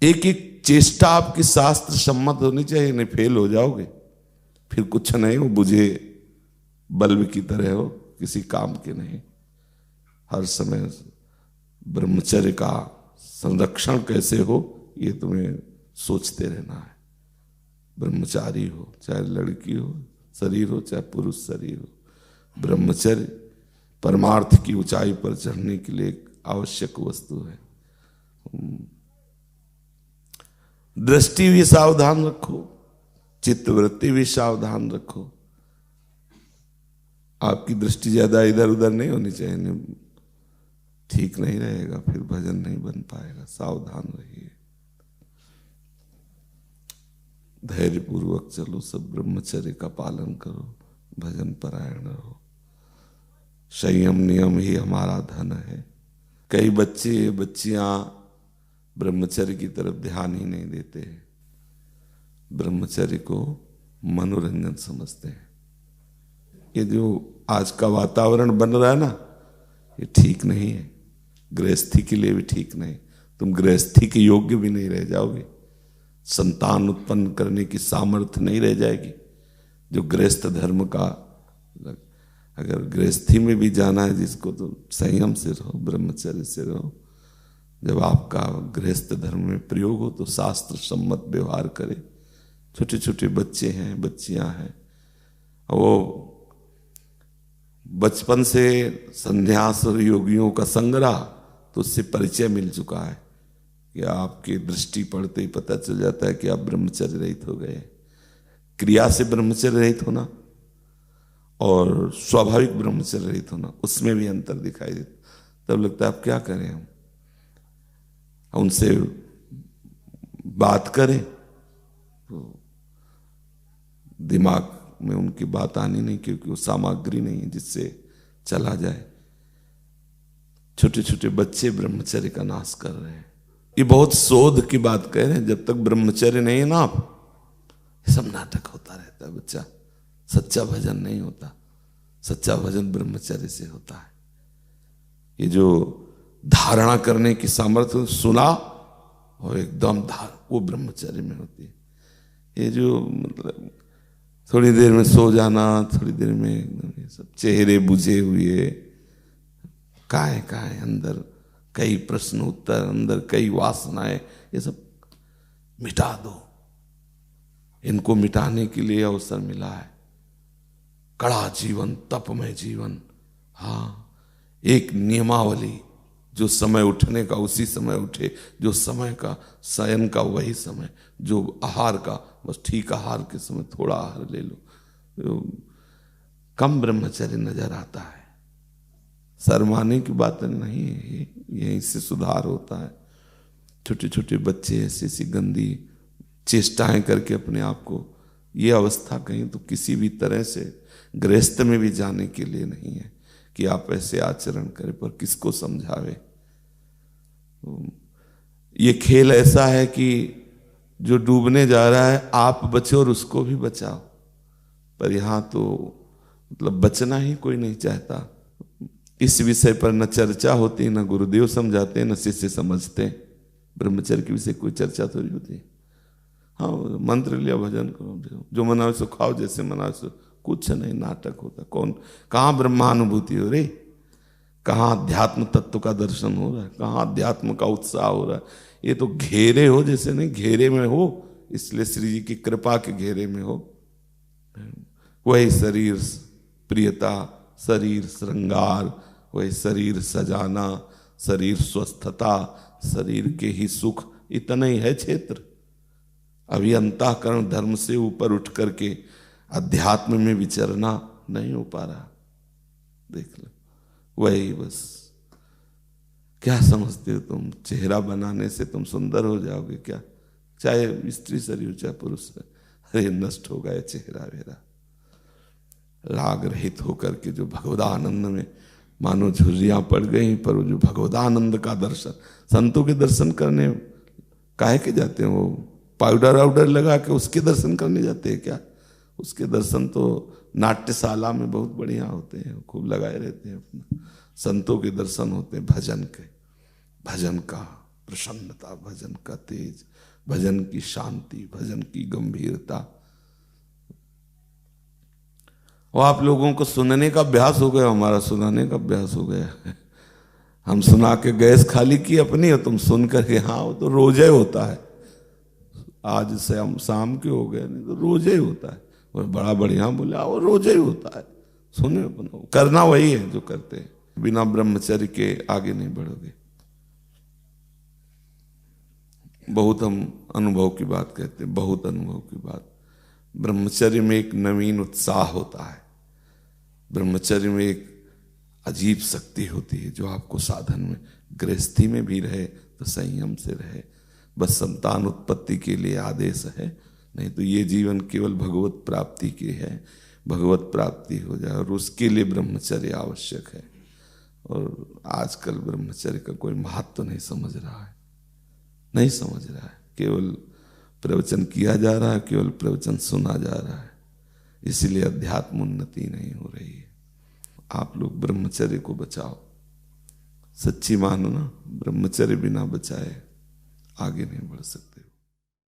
एक एक चेष्टा आपकी शास्त्र सम्मत होनी चाहिए, नहीं फेल हो जाओगे, फिर कुछ नहीं हो, बुझे बल्ब की तरह हो, किसी काम के नहीं। हर समय ब्रह्मचर्य का संरक्षण कैसे हो ये तुम्हें सोचते रहना है। ब्रह्मचारी हो, चाहे लड़की हो शरीर हो, चाहे पुरुष शरीर हो, ब्रह्मचर्य परमार्थ की ऊंचाई पर चढ़ने के लिए एक आवश्यक वस्तु है। दृष्टि भी सावधान रखो, चित्तवृत्ति भी सावधान रखो। आपकी दृष्टि ज्यादा इधर उधर नहीं होनी चाहिए, ठीक नहीं रहेगा, फिर भजन नहीं बन पाएगा। सावधान रहिए, धैर्य पूर्वक चलो, सब ब्रह्मचर्य का पालन करो, भजन परायण रहो। संयम नियम ही हमारा धन है। कई बच्चे बच्चियां ब्रह्मचर्य की तरफ ध्यान ही नहीं देते हैं, ब्रह्मचर्य को मनोरंजन समझते हैं। ये जो आज का वातावरण बन रहा है ना, ये ठीक नहीं है, गृहस्थी के लिए भी ठीक नहीं। तुम गृहस्थी के योग्य भी नहीं रह जाओगे, संतान उत्पन्न करने की सामर्थ्य नहीं रह जाएगी। जो गृहस्थ धर्म का, अगर गृहस्थी में भी जाना है जिसको, तो संयम से रहो, ब्रह्मचर्य से रहो। जब आपका गृहस्थ धर्म में प्रयोग हो तो शास्त्र सम्मत व्यवहार करे। छोटे छोटे बच्चे हैं, बच्चियां हैं, वो बचपन से संन्यास और योगियों का संग्रह, तो उससे परिचय मिल चुका है कि आपकी दृष्टि पड़ते ही पता चल जाता है कि आप ब्रह्मचर्य रहित हो गए। क्रिया से ब्रह्मचर्य रहित होना और स्वाभाविक ब्रह्मचर्य रहित होना, उसमें भी अंतर दिखाई देता। तब लगता है अब क्या करें, हम उनसे बात करें तो दिमाग में उनकी बात आनी नहीं, क्योंकि वो सामग्री नहीं है जिससे चला जाए। छोटे छोटे बच्चे ब्रह्मचर्य का नाश कर रहे हैं। ये बहुत शोध की बात कह रहे हैं। जब तक ब्रह्मचर्य नहीं है ना, आप सब नाटक होता रहता है बच्चा, सच्चा भजन नहीं होता। सच्चा भजन ब्रह्मचर्य से होता है। ये जो धारणा करने की सामर्थ्य, सुना और एकदम वो ब्रह्मचर्य में होती है। ये जो मतलब थोड़ी देर में सो जाना, थोड़ी देर में एकदम, ये सब चेहरे बुझे हुए, काहे अंदर कई प्रश्न उत्तर, अंदर कई वासनाएं, ये सब मिटा दो। इनको मिटाने के लिए अवसर मिला है। कड़ा जीवन, तपमय जीवन। हाँ, एक नियमावली, जो समय उठने का उसी समय उठे, जो समय का शयन का वही समय, जो आहार का बस ठीक आहार के समय थोड़ा आहार ले लो। तो कम ब्रह्मचर्य नजर आता है। शर्माने की बात नहीं है, यहीं से सुधार होता है। छोटे छोटे बच्चे ऐसी ऐसी गंदी चेष्टाएं करके अपने आप को, ये अवस्था कहीं तो किसी भी तरह से गृहस्थ में भी जाने के लिए नहीं है कि आप ऐसे आचरण करें, पर किसको समझावे। ये खेल ऐसा है कि जो डूबने जा रहा है आप बचो और उसको भी बचाओ, पर यहां तो मतलब बचना ही कोई नहीं चाहता। इस विषय पर न चर्चा होती, न गुरुदेव समझाते, न शिष्य समझते। ब्रह्मचर्य के विषय कोई चर्चा थोड़ी होती है। हाँ, मंत्र लिया, भजन करो, जो मनाओ सो खाओ, जैसे मनाओ सो, कुछ नहीं, नाटक होता। कौन, कहाँ ब्रह्मानुभूति हो रही, कहाँ अध्यात्म तत्व का दर्शन हो रहा है, कहाँ अध्यात्म का उत्साह हो रहा है। ये तो घेरे हो जैसे नहीं, घेरे में हो, इसलिए श्री जी की कृपा के घेरे में हो। वही शरीर प्रियता, शरीर श्रृंगार, वही शरीर सजाना, शरीर स्वस्थता, शरीर के ही सुख, इतना ही है क्षेत्र। अभी अंतःकरण धर्म से ऊपर उठ करके अध्यात्म में विचरना नहीं हो पा रहा। देख लो, वही बस। क्या समझते हो तुम, चेहरा बनाने से तुम सुंदर हो जाओगे क्या? चाहे स्त्री शरीर हो चाहे पुरुष, अरे नष्ट होगा ये चेहरा वेरा। राग रहित होकर के जो भगवदानंद में मानो झुर्रियां पड़ गई, पर वो जो भगवदानंद का दर्शन, संतों के दर्शन करने काहे के जाते हैं? वो पाउडर वाउडर लगा के उसके दर्शन करने जाते हैं क्या? उसके दर्शन तो नाट्यशाला में बहुत बढ़िया होते हैं, खूब लगाए रहते हैं अपना। संतों के दर्शन होते हैं भजन के, भजन का प्रसन्नता, भजन का तेज, भजन की शांति, भजन की गंभीरता। वो आप लोगों को सुनने का अभ्यास हो गया, हमारा सुनाने का अभ्यास हो गया है। हम सुना के गैस खाली की अपनी, और तुम सुन करके, हाँ वो तो रोजे होता है, आज से हम शाम के हो गए, नहीं तो रोजे ही होता है। वो बड़ा बढ़िया बोला, वो रोजे ही होता है, सुने अपना, करना वही है जो करते हैं। बिना ब्रह्मचर्य के आगे नहीं बढ़ोगे। बहुत हम अनुभव की बात कहते हैं, बहुत अनुभव की बात। ब्रह्मचर्य में एक नवीन उत्साह होता है, ब्रह्मचर्य में एक अजीब शक्ति होती है जो आपको साधन में, गृहस्थी में भी रहे तो संयम से रहे। बस संतान उत्पत्ति के लिए आदेश है, नहीं तो ये जीवन केवल भगवत प्राप्ति के है, भगवत प्राप्ति हो जाए, और उसके लिए ब्रह्मचर्य आवश्यक है। और आजकल ब्रह्मचर्य का कोई महत्व नहीं समझ रहा है, नहीं समझ रहा है। केवल प्रवचन किया जा रहा है, केवल प्रवचन सुना जा रहा है, इसीलिए अध्यात्म उन्नति नहीं हो रही है। आप लोग ब्रह्मचर्य को बचाओ, सच्ची मानो ना, ब्रह्मचर्य बिना बचाए आगे नहीं बढ़ सकते।